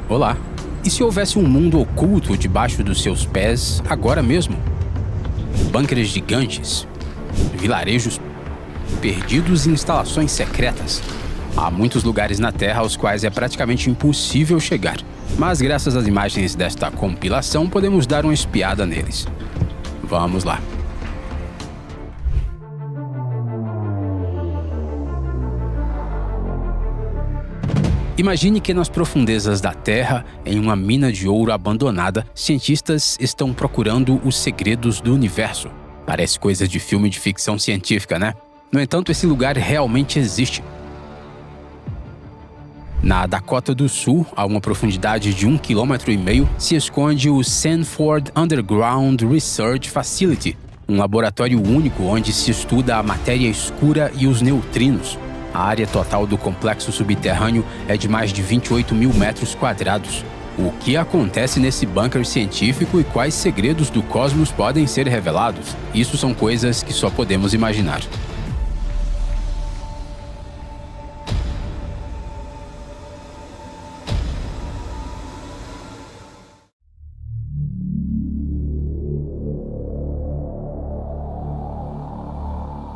Olá! E se houvesse um mundo oculto debaixo dos seus pés agora mesmo? Bunkers gigantes, vilarejos perdidos e instalações secretas. Há muitos lugares na Terra aos quais é praticamente impossível chegar, mas graças às imagens desta compilação podemos dar uma espiada neles. Vamos lá! Imagine que nas profundezas da Terra, em uma mina de ouro abandonada, cientistas estão procurando os segredos do universo. Parece coisa de filme de ficção científica, né? No entanto, esse lugar realmente existe. Na Dakota do Sul, a uma profundidade de 1,5 km, se esconde o Sanford Underground Research Facility, um laboratório único onde se estuda a matéria escura e os neutrinos. A área total do complexo subterrâneo é de mais de 28 mil metros quadrados. O que acontece nesse bunker científico e quais segredos do cosmos podem ser revelados? Isso são coisas que só podemos imaginar.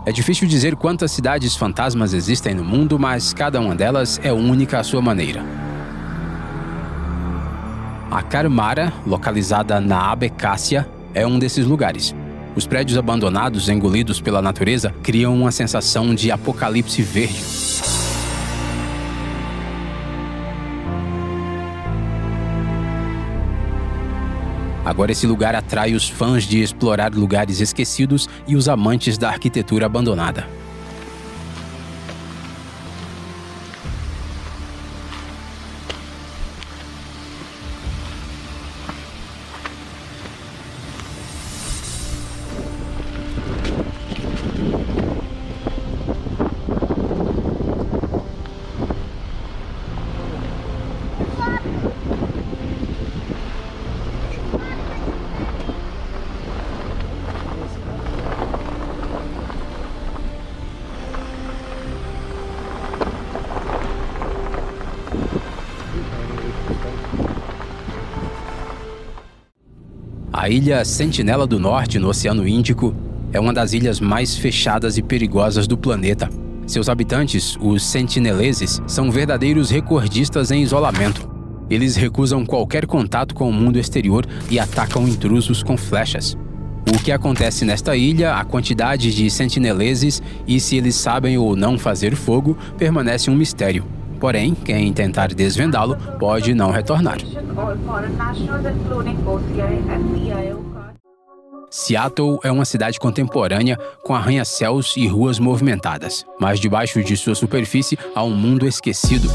É difícil dizer quantas cidades fantasmas existem no mundo, mas cada uma delas é única à sua maneira. A Karmara, localizada na Abkhazia, é um desses lugares. Os prédios abandonados, engolidos pela natureza, criam uma sensação de apocalipse verde. Agora esse lugar atrai os fãs de explorar lugares esquecidos e os amantes da arquitetura abandonada. A ilha Sentinela do Norte, no Oceano Índico, é uma das ilhas mais fechadas e perigosas do planeta. Seus habitantes, os sentineleses, são verdadeiros recordistas em isolamento. Eles recusam qualquer contato com o mundo exterior e atacam intrusos com flechas. O que acontece nesta ilha, a quantidade de sentineleses e se eles sabem ou não fazer fogo, permanece um mistério. Porém, quem tentar desvendá-lo pode não retornar. Seattle é uma cidade contemporânea com arranha-céus e ruas movimentadas, mas debaixo de sua superfície há um mundo esquecido.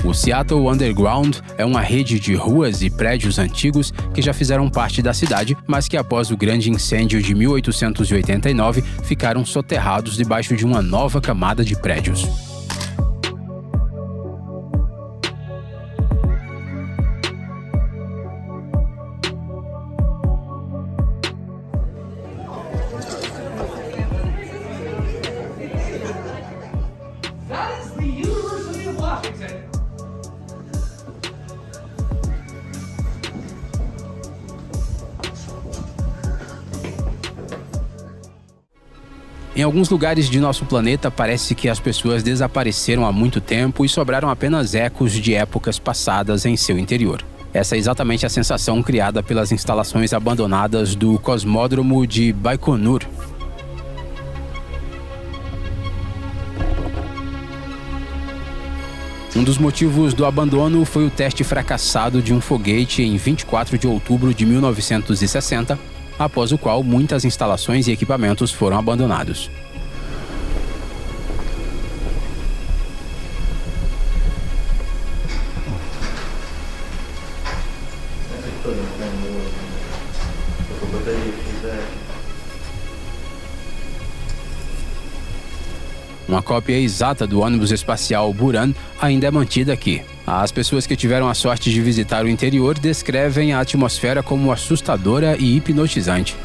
O Seattle Underground é uma rede de ruas e prédios antigos que já fizeram parte da cidade, mas que após o grande incêndio de 1889 ficaram soterrados debaixo de uma nova camada de prédios. Em alguns lugares de nosso planeta, parece que as pessoas desapareceram há muito tempo e sobraram apenas ecos de épocas passadas em seu interior. Essa é exatamente a sensação criada pelas instalações abandonadas do Cosmódromo de Baikonur. Um dos motivos do abandono foi o teste fracassado de um foguete em 24 de outubro de 1960, após o qual muitas instalações e equipamentos foram abandonados. Uma cópia exata do ônibus espacial Buran ainda é mantida aqui. As pessoas que tiveram a sorte de visitar o interior descrevem a atmosfera como assustadora e hipnotizante.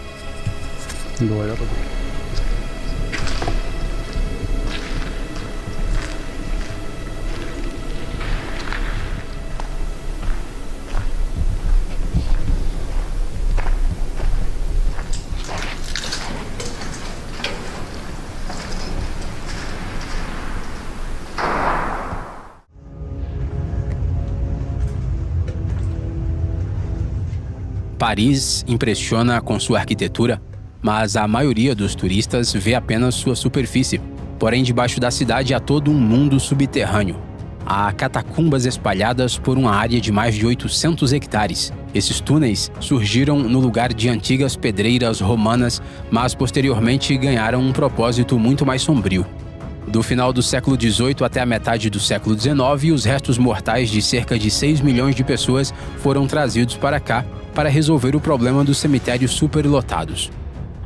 Paris impressiona com sua arquitetura, mas a maioria dos turistas vê apenas sua superfície. Porém, debaixo da cidade há todo um mundo subterrâneo. Há catacumbas espalhadas por uma área de mais de 800 hectares. Esses túneis surgiram no lugar de antigas pedreiras romanas, mas posteriormente ganharam um propósito muito mais sombrio. Do final do século XVIII até a metade do século XIX, os restos mortais de cerca de 6 milhões de pessoas foram trazidos para cá para resolver o problema dos cemitérios superlotados.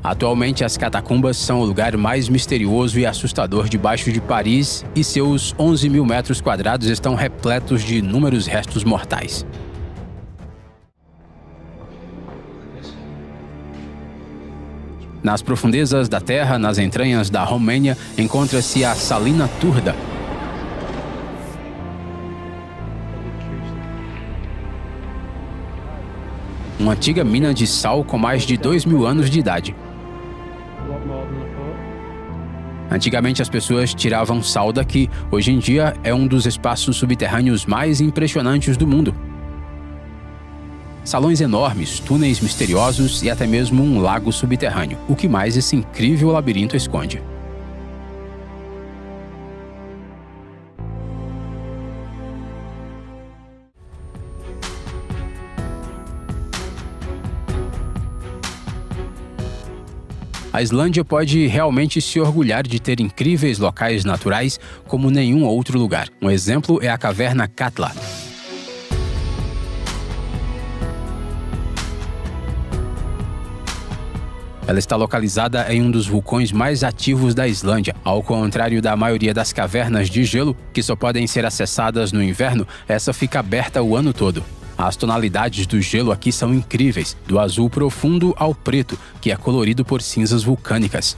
Atualmente, as catacumbas são o lugar mais misterioso e assustador debaixo de Paris e seus 11 mil metros quadrados estão repletos de inúmeros restos mortais. Nas profundezas da terra, nas entranhas da Romênia, encontra-se a Salina Turda. Uma antiga mina de sal com mais de 2.000 anos de idade. Antigamente as pessoas tiravam sal daqui. Hoje em dia é um dos espaços subterrâneos mais impressionantes do mundo. Salões enormes, túneis misteriosos e até mesmo um lago subterrâneo. O que mais esse incrível labirinto esconde? A Islândia pode realmente se orgulhar de ter incríveis locais naturais como nenhum outro lugar. Um exemplo é a caverna Katla. Ela está localizada em um dos vulcões mais ativos da Islândia. Ao contrário da maioria das cavernas de gelo, que só podem ser acessadas no inverno, essa fica aberta o ano todo. As tonalidades do gelo aqui são incríveis, do azul profundo ao preto, que é colorido por cinzas vulcânicas.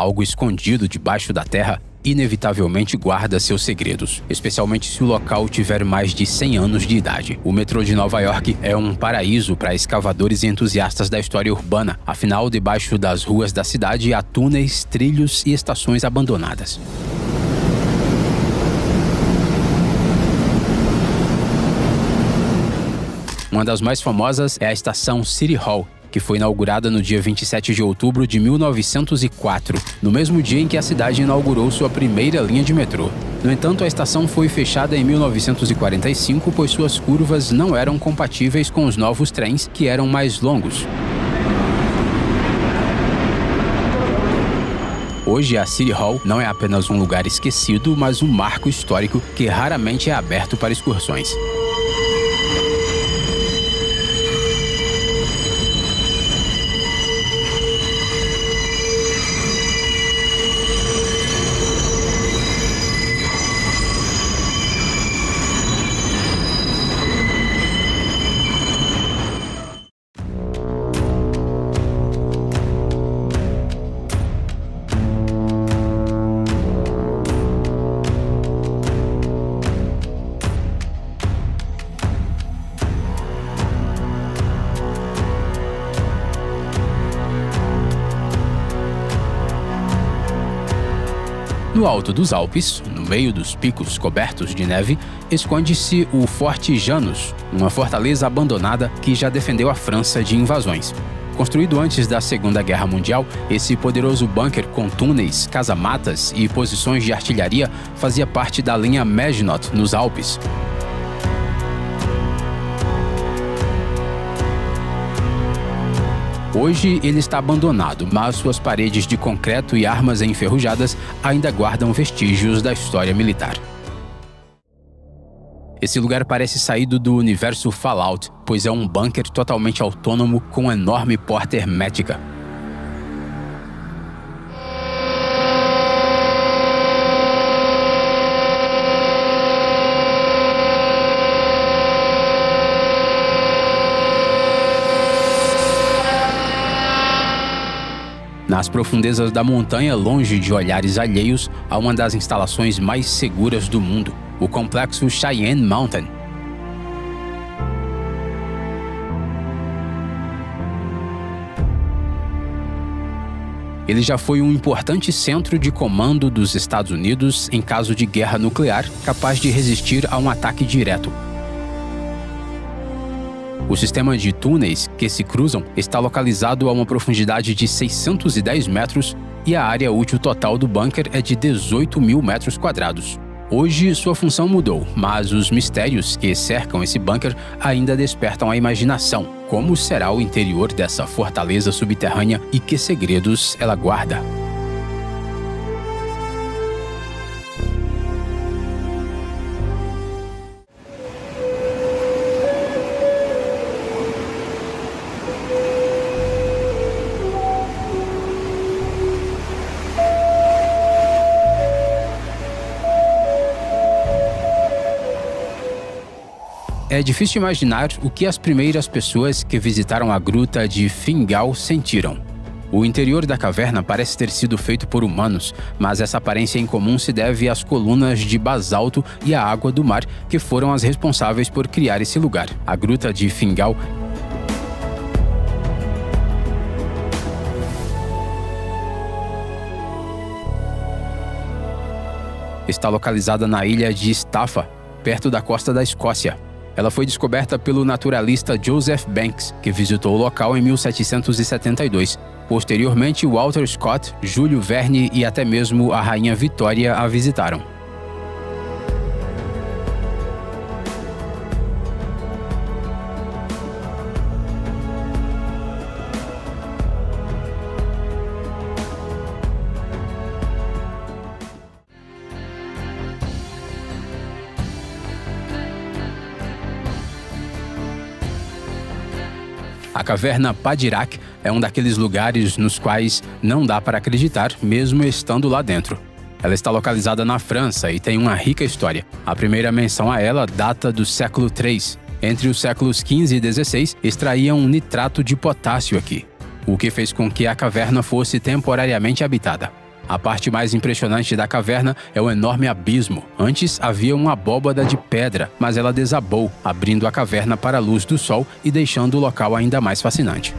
Algo escondido debaixo da terra inevitavelmente guarda seus segredos, especialmente se o local tiver mais de 100 anos de idade. O metrô de Nova York é um paraíso para escavadores e entusiastas da história urbana. Afinal, debaixo das ruas da cidade há túneis, trilhos e estações abandonadas. Uma das mais famosas é a estação City Hall, que foi inaugurada no dia 27 de outubro de 1904, no mesmo dia em que a cidade inaugurou sua primeira linha de metrô. No entanto, a estação foi fechada em 1945, pois suas curvas não eram compatíveis com os novos trens, que eram mais longos. Hoje, a City Hall não é apenas um lugar esquecido, mas um marco histórico que raramente é aberto para excursões. no alto dos Alpes, no meio dos picos cobertos de neve, esconde-se o Forte Janus, uma fortaleza abandonada que já defendeu a França de invasões. Construído antes da Segunda Guerra Mundial, esse poderoso bunker com túneis, casamatas e posições de artilharia fazia parte da linha Maginot nos Alpes. Hoje ele está abandonado, mas suas paredes de concreto e armas enferrujadas ainda guardam vestígios da história militar. Esse lugar parece saído do universo Fallout, pois é um bunker totalmente autônomo com enorme porta hermética. Nas profundezas da montanha, longe de olhares alheios, há uma das instalações mais seguras do mundo, o complexo Cheyenne Mountain. Ele já foi um importante centro de comando dos Estados Unidos em caso de guerra nuclear, capaz de resistir a um ataque direto. O sistema de túneis que se cruzam está localizado a uma profundidade de 610 metros e a área útil total do bunker é de 18 mil metros quadrados. Hoje, sua função mudou, mas os mistérios que cercam esse bunker ainda despertam a imaginação. Como será o interior dessa fortaleza subterrânea e que segredos ela guarda? É difícil imaginar o que as primeiras pessoas que visitaram a gruta de Fingal sentiram. O interior da caverna parece ter sido feito por humanos, mas essa aparência incomum se deve às colunas de basalto e à água do mar que foram as responsáveis por criar esse lugar. A gruta de Fingal está localizada na ilha de Staffa, perto da costa da Escócia. Ela foi descoberta pelo naturalista Joseph Banks, que visitou o local em 1772. Posteriormente, Walter Scott, Júlio Verne e até mesmo a Rainha Vitória a visitaram. A caverna Padirac é um daqueles lugares nos quais não dá para acreditar, mesmo estando lá dentro. Ela está localizada na França e tem uma rica história. A primeira menção a ela data do século III. Entre os séculos XV e XVI, extraíam nitrato de potássio aqui, o que fez com que a caverna fosse temporariamente habitada. A parte mais impressionante da caverna é o enorme abismo. Antes havia uma abóbada de pedra, mas ela desabou, abrindo a caverna para a luz do sol e deixando o local ainda mais fascinante.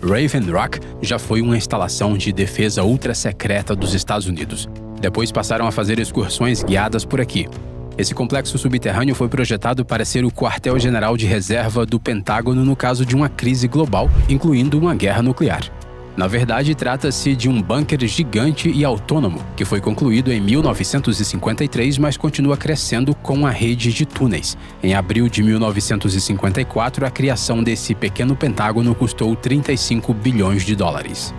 Raven Rock já foi uma instalação de defesa ultra-secreta dos Estados Unidos. Depois passaram a fazer excursões guiadas por aqui. Esse complexo subterrâneo foi projetado para ser o quartel-general de reserva do Pentágono no caso de uma crise global, incluindo uma guerra nuclear. Na verdade, trata-se de um bunker gigante e autônomo, que foi concluído em 1953, mas continua crescendo com uma rede de túneis. Em abril de 1954, a criação desse pequeno pentágono custou 35 bilhões de dólares.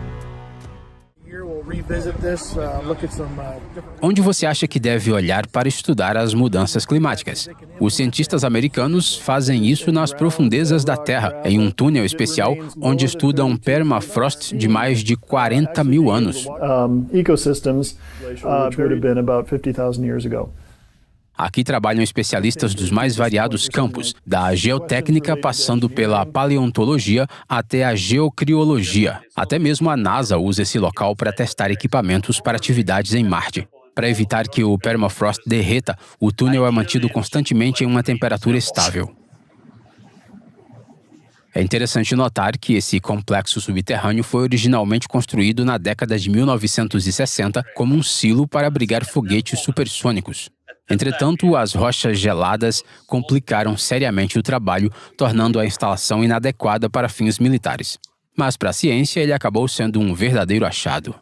Onde você acha que deve olhar para estudar as mudanças climáticas? Os cientistas americanos fazem isso nas profundezas da Terra, em um túnel especial onde estudam permafrost de mais de 40 mil anos. Aqui trabalham especialistas dos mais variados campos, da geotécnica passando pela paleontologia até a geocriologia. Até mesmo a NASA usa esse local para testar equipamentos para atividades em Marte. Para evitar que o permafrost derreta, o túnel é mantido constantemente em uma temperatura estável. É interessante notar que esse complexo subterrâneo foi originalmente construído na década de 1960 como um silo para abrigar foguetes supersônicos. Entretanto, as rochas geladas complicaram seriamente o trabalho, tornando a instalação inadequada para fins militares. Mas para a ciência, ele acabou sendo um verdadeiro achado.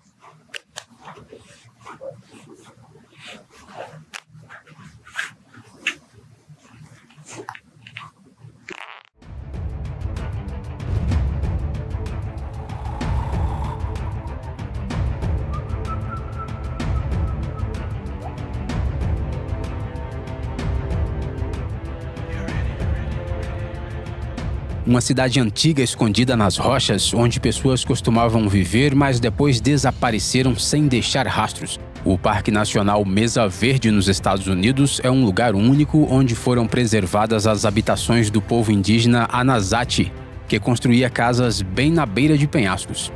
Uma cidade antiga escondida nas rochas, onde pessoas costumavam viver, mas depois desapareceram sem deixar rastros. O Parque Nacional Mesa Verde, nos Estados Unidos, é um lugar único onde foram preservadas as habitações do povo indígena Anasazi, que construía casas bem na beira de penhascos.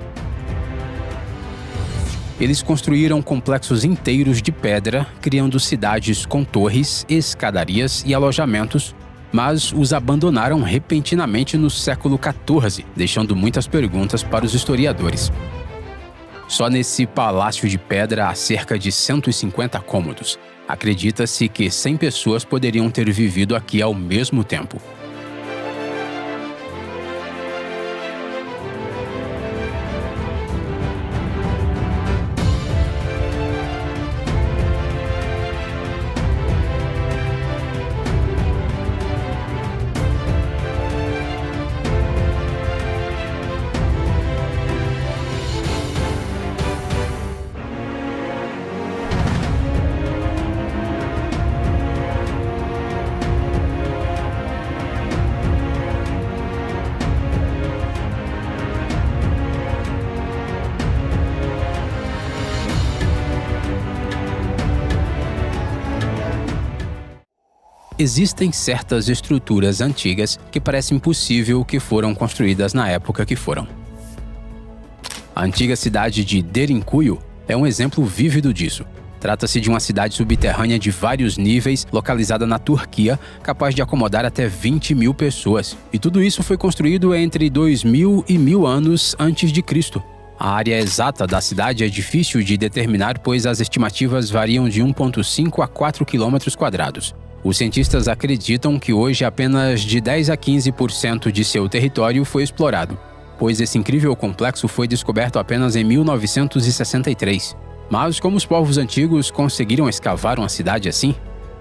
Eles construíram complexos inteiros de pedra, criando cidades com torres, escadarias e alojamentos, mas os abandonaram repentinamente no século XIV, deixando muitas perguntas para os historiadores. Só nesse palácio de pedra há cerca de 150 cômodos. Acredita-se que 100 pessoas poderiam ter vivido aqui ao mesmo tempo. Existem certas estruturas antigas que parece impossível que foram construídas na época que foram. A antiga cidade de Derinkuyu é um exemplo vívido disso. Trata-se de uma cidade subterrânea de vários níveis, localizada na Turquia, capaz de acomodar até 20 mil pessoas. E tudo isso foi construído entre 2000 e 1000 anos antes de Cristo. A área exata da cidade é difícil de determinar, pois as estimativas variam de 1,5 a 4 km². Os cientistas acreditam que hoje apenas de 10 a 15% de seu território foi explorado, pois esse incrível complexo foi descoberto apenas em 1963. Mas como os povos antigos conseguiram escavar uma cidade assim?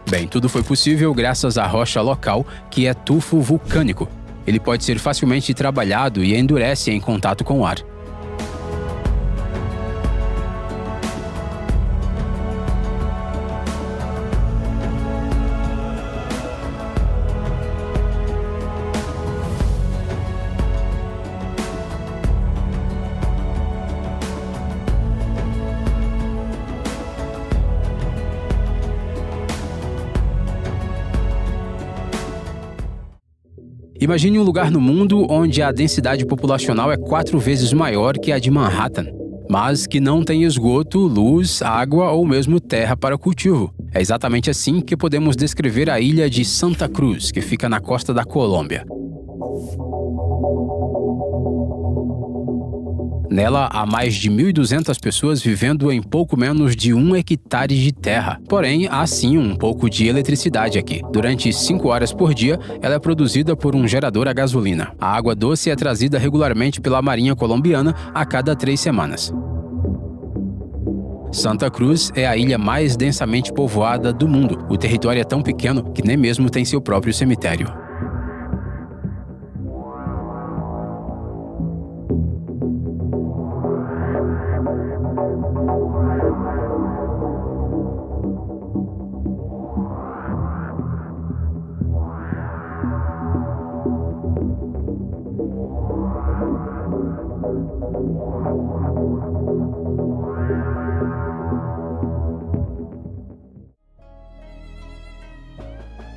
Bem, tudo foi possível graças à rocha local, que é tufo vulcânico. Ele pode ser facilmente trabalhado e endurece em contato com o ar. Imagine um lugar no mundo onde a densidade populacional é 4 vezes maior que a de Manhattan, mas que não tem esgoto, luz, água ou mesmo terra para cultivo. É exatamente assim que podemos descrever a ilha de Santa Cruz, que fica na costa da Colômbia. Nela, há mais de 1.200 pessoas vivendo em pouco menos de 1 hectare de terra. Porém, há sim um pouco de eletricidade aqui. Durante 5 horas por dia, ela é produzida por um gerador a gasolina. A água doce é trazida regularmente pela Marinha Colombiana a cada 3 semanas. Santa Cruz é a ilha mais densamente povoada do mundo. O território é tão pequeno que nem mesmo tem seu próprio cemitério.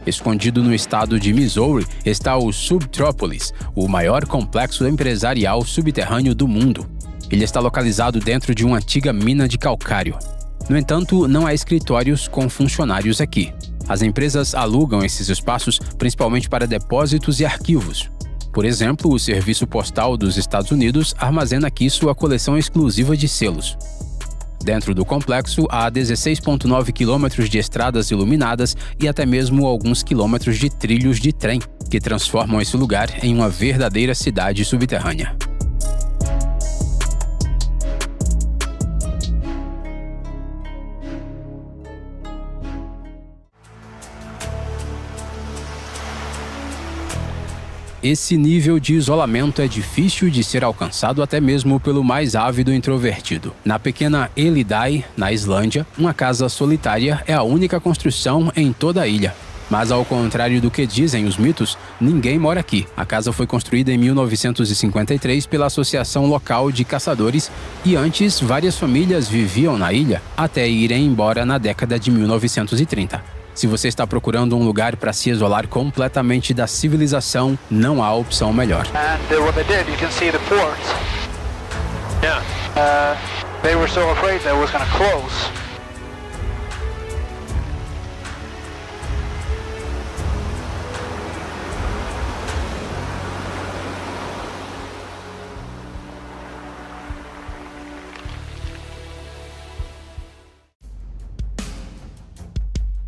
Escondido no estado de Missouri está o Subtropolis, o maior complexo empresarial subterrâneo do mundo. Ele está localizado dentro de uma antiga mina de calcário. No entanto, não há escritórios com funcionários aqui. As empresas alugam esses espaços principalmente para depósitos e arquivos. Por exemplo, o Serviço Postal dos Estados Unidos armazena aqui sua coleção exclusiva de selos. Dentro do complexo, há 16,9 quilômetros de estradas iluminadas e até mesmo alguns quilômetros de trilhos de trem, que transformam esse lugar em uma verdadeira cidade subterrânea. Esse nível de isolamento é difícil de ser alcançado até mesmo pelo mais ávido introvertido. Na pequena Elidai, na Islândia, uma casa solitária é a única construção em toda a ilha. Mas ao contrário do que dizem os mitos, ninguém mora aqui. A casa foi construída em 1953 pela Associação Local de Caçadores e antes várias famílias viviam na ilha até irem embora na década de 1930. Se você está procurando um lugar para se isolar completamente da civilização, não há opção melhor.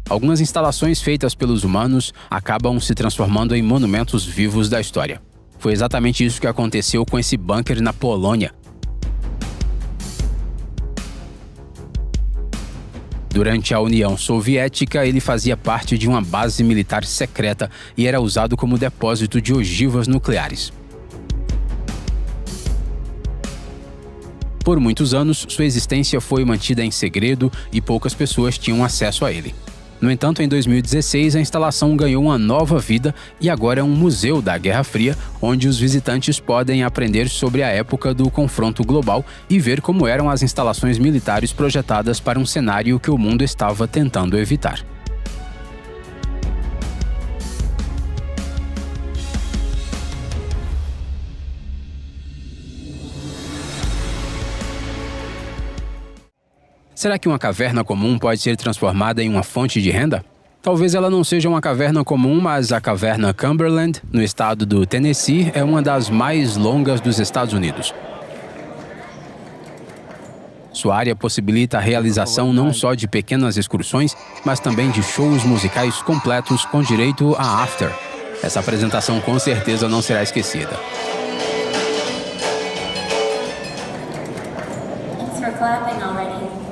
Algumas instalações feitas pelos humanos acabam se transformando em monumentos vivos da história. Foi exatamente isso que aconteceu com esse bunker na Polônia. Durante a União Soviética, ele fazia parte de uma base militar secreta e era usado como depósito de ogivas nucleares. Por muitos anos, sua existência foi mantida em segredo e poucas pessoas tinham acesso a ele. No entanto, em 2016, a instalação ganhou uma nova vida e agora é um museu da Guerra Fria, onde os visitantes podem aprender sobre a época do confronto global e ver como eram as instalações militares projetadas para um cenário que o mundo estava tentando evitar. Será que uma caverna comum pode ser transformada em uma fonte de renda? Talvez ela não seja uma caverna comum, mas a caverna Cumberland, no estado do Tennessee, é uma das mais longas dos Estados Unidos. Sua área possibilita a realização não só de pequenas excursões, mas também de shows musicais completos com direito a after. Essa apresentação com certeza não será esquecida. Thanks for clapping already.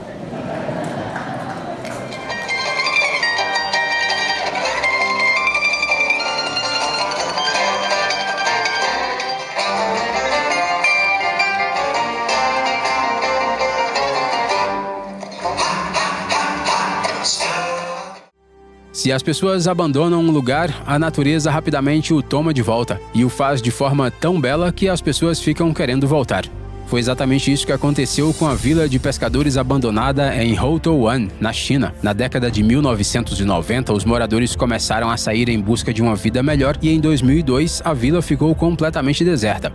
Se as pessoas abandonam um lugar, a natureza rapidamente o toma de volta e o faz de forma tão bela que as pessoas ficam querendo voltar. Foi exatamente isso que aconteceu com a vila de pescadores abandonada em Houtouwan, na China. Na década de 1990, os moradores começaram a sair em busca de uma vida melhor e em 2002 a vila ficou completamente deserta.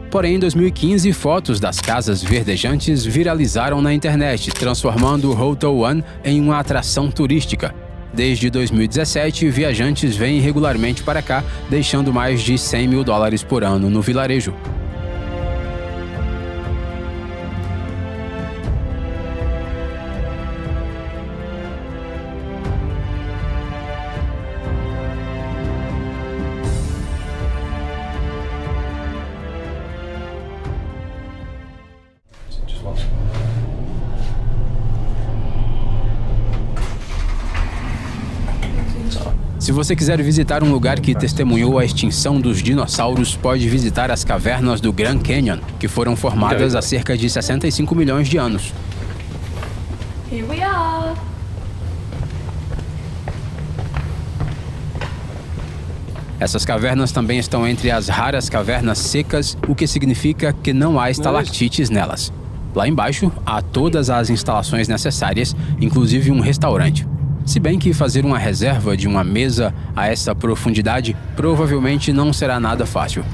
Porém, em 2015, fotos das casas verdejantes viralizaram na internet, transformando Houtouwan em uma atração turística. Desde 2017, viajantes vêm regularmente para cá, deixando mais de $100 mil por ano no vilarejo. Se você quiser visitar um lugar que testemunhou a extinção dos dinossauros, pode visitar as cavernas do Grand Canyon, que foram formadas há cerca de 65 milhões de anos. Here we are. Essas cavernas também estão entre as raras cavernas secas, o que significa que não há estalactites nelas. Lá embaixo, há todas as instalações necessárias, inclusive um restaurante. Se bem que fazer uma reserva de uma mesa a essa profundidade provavelmente não será nada fácil.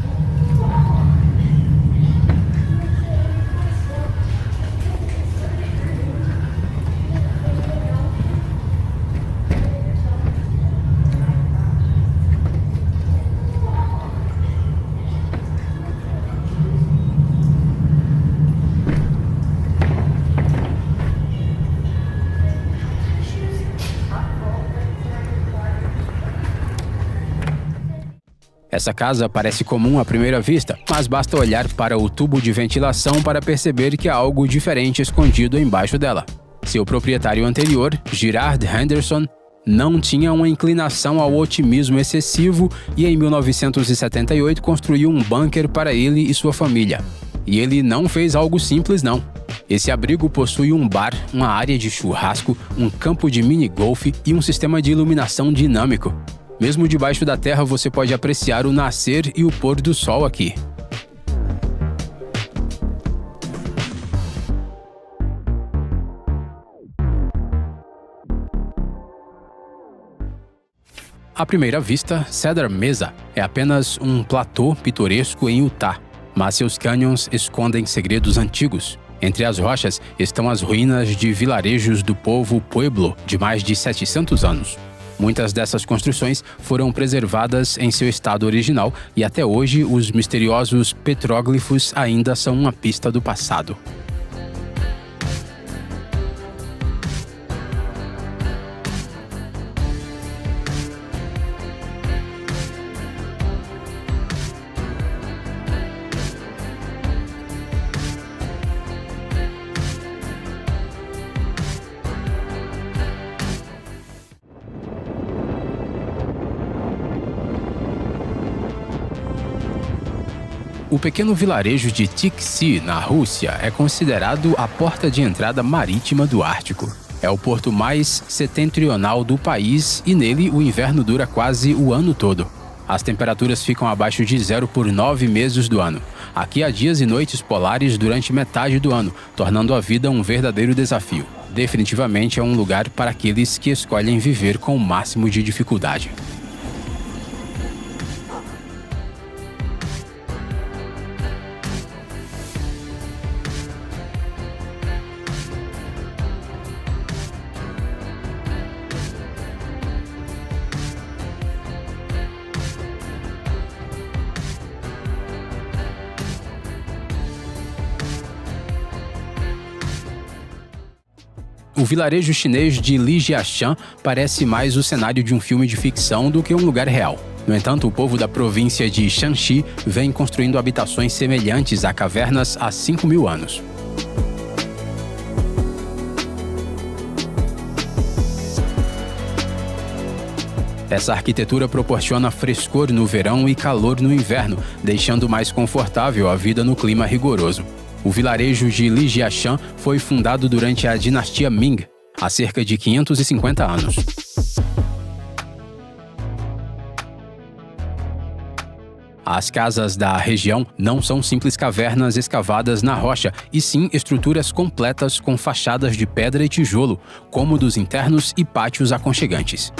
Essa casa parece comum à primeira vista, mas basta olhar para o tubo de ventilação para perceber que há algo diferente escondido embaixo dela. Seu proprietário anterior, Girard Henderson, não tinha uma inclinação ao otimismo excessivo e em 1978 construiu um bunker para ele e sua família. E ele não fez algo simples, não. Esse abrigo possui um bar, uma área de churrasco, um campo de mini-golfe e um sistema de iluminação dinâmico. Mesmo debaixo da terra você pode apreciar o nascer e o pôr do sol aqui. À primeira vista, Cedar Mesa é apenas um platô pitoresco em Utah, mas seus cânions escondem segredos antigos. Entre as rochas estão as ruínas de vilarejos do povo Pueblo de mais de 700 anos. Muitas dessas construções foram preservadas em seu estado original e até hoje os misteriosos petróglifos ainda são uma pista do passado. O pequeno vilarejo de Tiksi, na Rússia, é considerado a porta de entrada marítima do Ártico. É o porto mais setentrional do país e nele o inverno dura quase o ano todo. As temperaturas ficam abaixo de zero por 9 meses do ano. Aqui há dias e noites polares durante metade do ano, tornando a vida um verdadeiro desafio. Definitivamente é um lugar para aqueles que escolhem viver com o máximo de dificuldade. O vilarejo chinês de Lijiashan parece mais o cenário de um filme de ficção do que um lugar real. No entanto, o povo da província de Shanxi vem construindo habitações semelhantes a cavernas há 5.000 anos. Essa arquitetura proporciona frescor no verão e calor no inverno, deixando mais confortável a vida no clima rigoroso. O vilarejo de Lijiashan foi fundado durante a dinastia Ming, há cerca de 550 anos. As casas da região não são simples cavernas escavadas na rocha, e sim estruturas completas com fachadas de pedra e tijolo, cômodos internos e pátios aconchegantes.